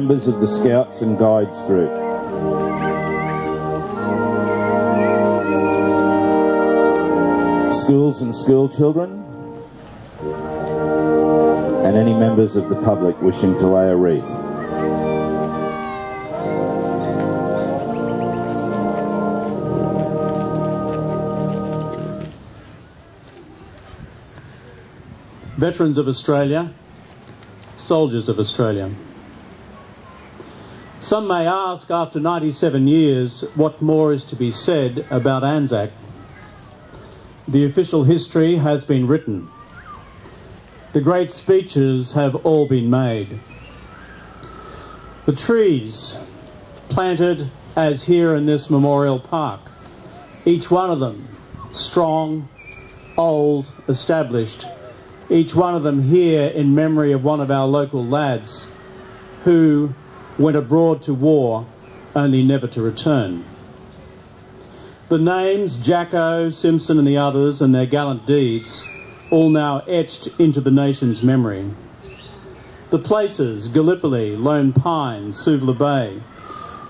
members of the Scouts and Guides group. Schools and school children, and any members of the public wishing to lay a wreath. Veterans of Australia, soldiers of Australia. Some may ask, after 97 years, what more is to be said about ANZAC. The official history has been written. The great speeches have all been made. The trees planted as here in this memorial park, each one of them strong, old, established, each one of them here in memory of one of our local lads who went abroad to war only never to return. The names, Jacko, Simpson and the others, and their gallant deeds, all now etched into the nation's memory. The places, Gallipoli, Lone Pine, Suvla Bay,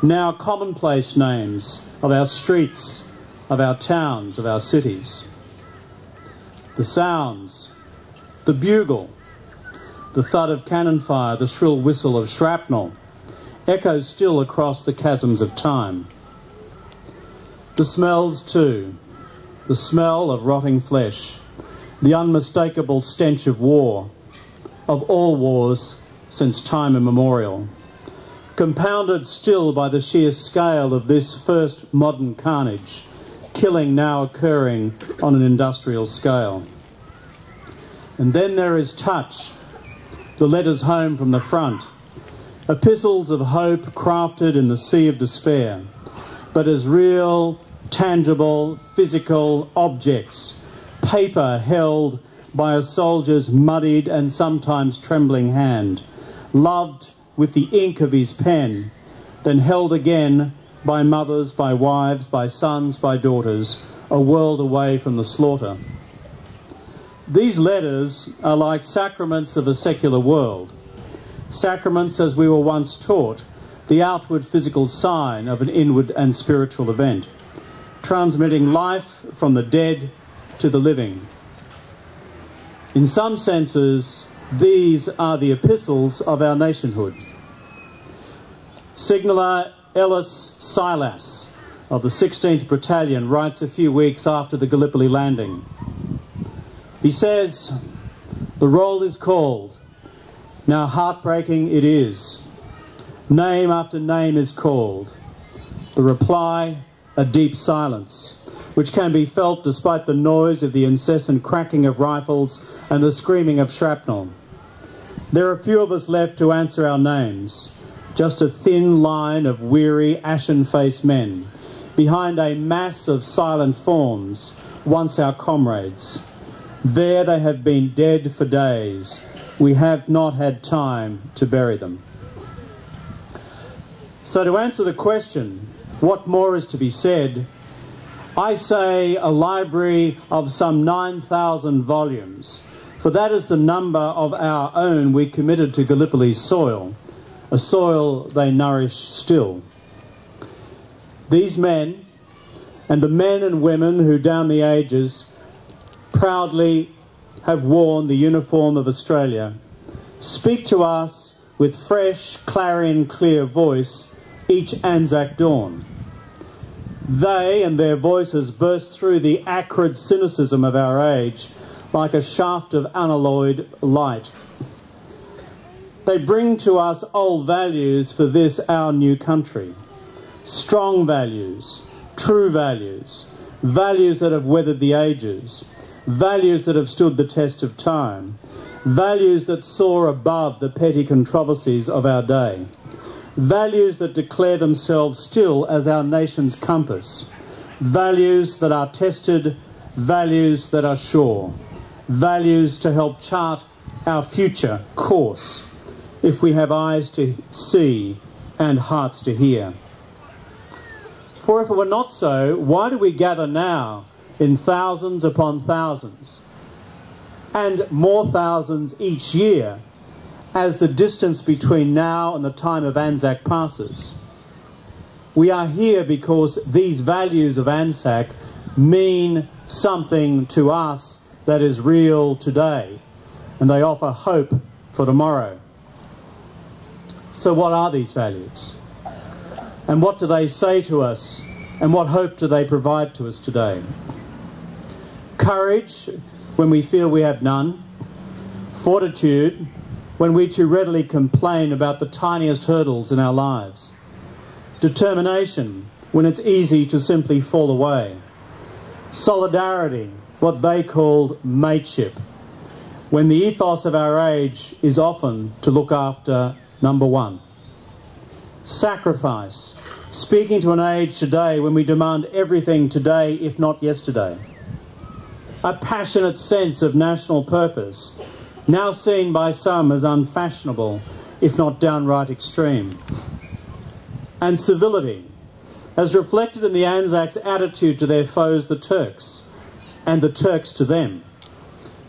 now commonplace names of our streets, of our towns, of our cities. The sounds, the bugle, the thud of cannon fire, the shrill whistle of shrapnel, echo still across the chasms of time. The smells too, the smell of rotting flesh, the unmistakable stench of war, of all wars since time immemorial, compounded still by the sheer scale of this first modern carnage, killing now occurring on an industrial scale. And then there is touch, the letters home from the front, epistles of hope crafted in the sea of despair, but as real, tangible, physical objects, paper held by a soldier's muddied and sometimes trembling hand, loved with the ink of his pen, then held again by mothers, by wives, by sons, by daughters, a world away from the slaughter. These letters are like sacraments of a secular world. Sacraments, as we were once taught, the outward physical sign of an inward and spiritual event, transmitting life from the dead to the living. In some senses, these are the epistles of our nationhood. Signaller Ellis Silas of the 16th Battalion writes a few weeks after the Gallipoli landing. He says, "The roll is called. Now heartbreaking it is. Name after name is called. The reply, a deep silence, which can be felt despite the noise of the incessant cracking of rifles and the screaming of shrapnel. There are few of us left to answer our names, just a thin line of weary, ashen-faced men, behind a mass of silent forms, once our comrades. There they have been dead for days. We have not had time to bury them." So to answer the question, what more is to be said, I say a library of some 9,000 volumes, for that is the number of our own we committed to Gallipoli's soil, a soil they nourish still. These men, and the men and women who down the ages proudly have worn the uniform of Australia, speak to us with fresh, clarion-clear voice each ANZAC dawn. They and their voices burst through the acrid cynicism of our age like a shaft of unalloyed light. They bring to us old values for this our new country. Strong values, true values, values that have weathered the ages, values that have stood the test of time, values that soar above the petty controversies of our day, values that declare themselves still as our nation's compass, values that are tested, values that are sure, values to help chart our future course, if we have eyes to see and hearts to hear. For if it were not so, why do we gather now in thousands upon thousands, and more thousands each year, as the distance between now and the time of ANZAC passes. We are here because these values of ANZAC mean something to us that is real today, and they offer hope for tomorrow. So what are these values? And what do they say to us? And what hope do they provide to us today? Courage when we feel we have none. Fortitude when we too readily complain about the tiniest hurdles in our lives. Determination when it's easy to simply fall away. Solidarity, what they called mateship, when the ethos of our age is often to look after number one. Sacrifice, speaking to an age today when we demand everything today, if not yesterday. A passionate sense of national purpose, now seen by some as unfashionable, if not downright extreme. And civility, as reflected in the ANZAC's attitude to their foes, the Turks, and the Turks to them,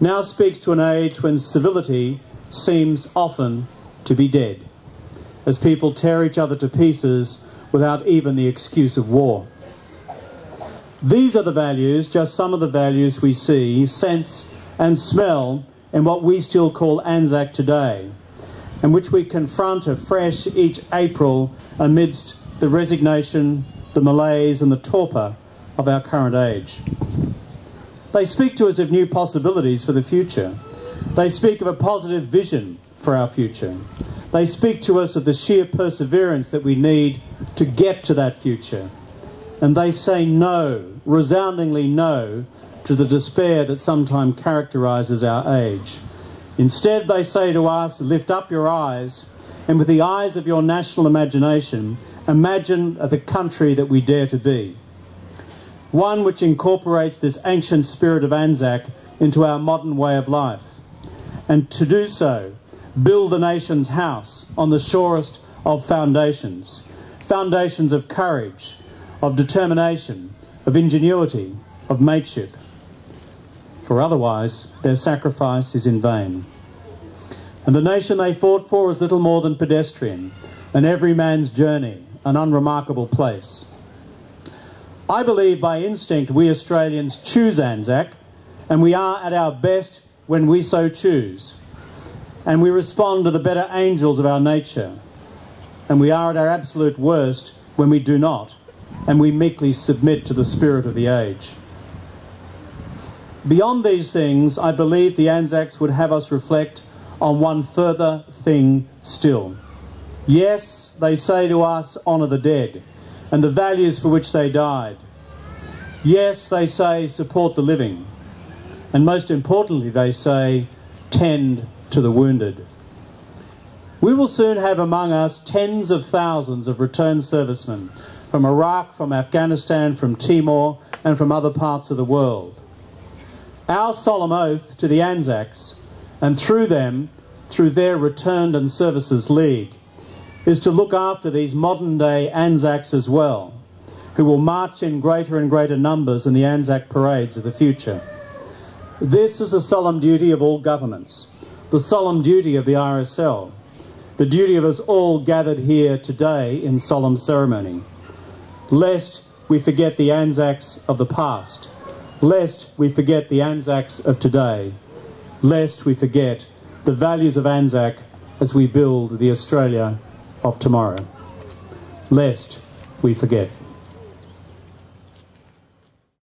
now speaks to an age when civility seems often to be dead, as people tear each other to pieces without even the excuse of war. These are the values, just some of the values we see, sense and smell in what we still call ANZAC today, and which we confront afresh each April amidst the resignation, the malaise and the torpor of our current age. They speak to us of new possibilities for the future. They speak of a positive vision for our future. They speak to us of the sheer perseverance that we need to get to that future. And they say no, resoundingly no, to the despair that sometimes characterises our age. Instead, they say to us, lift up your eyes, and with the eyes of your national imagination, imagine the country that we dare to be. One which incorporates this ancient spirit of ANZAC into our modern way of life. And to do so, build the nation's house on the surest of foundations. Foundations of courage, of determination, of ingenuity, of mateship. For otherwise, their sacrifice is in vain. And the nation they fought for is little more than pedestrian, an everyman's journey, an unremarkable place. I believe by instinct we Australians choose ANZAC, and we are at our best when we so choose. And we respond to the better angels of our nature. And we are at our absolute worst when we do not, and we meekly submit to the spirit of the age. Beyond these things, I believe the ANZACs would have us reflect on one further thing still. Yes, they say to us, honour the dead, and the values for which they died. Yes, they say, support the living. And most importantly, they say, tend to the wounded. We will soon have among us tens of thousands of returned servicemen from Iraq, from Afghanistan, from Timor, and from other parts of the world. Our solemn oath to the ANZACs, and through them, through their Returned and Services League, is to look after these modern-day ANZACs as well, who will march in greater and greater numbers in the ANZAC parades of the future. This is a solemn duty of all governments, the solemn duty of the RSL, the duty of us all gathered here today in solemn ceremony, lest we forget the ANZACs of the past, lest we forget the ANZACs of today, lest we forget the values of ANZAC as we build the Australia of tomorrow. Lest we forget.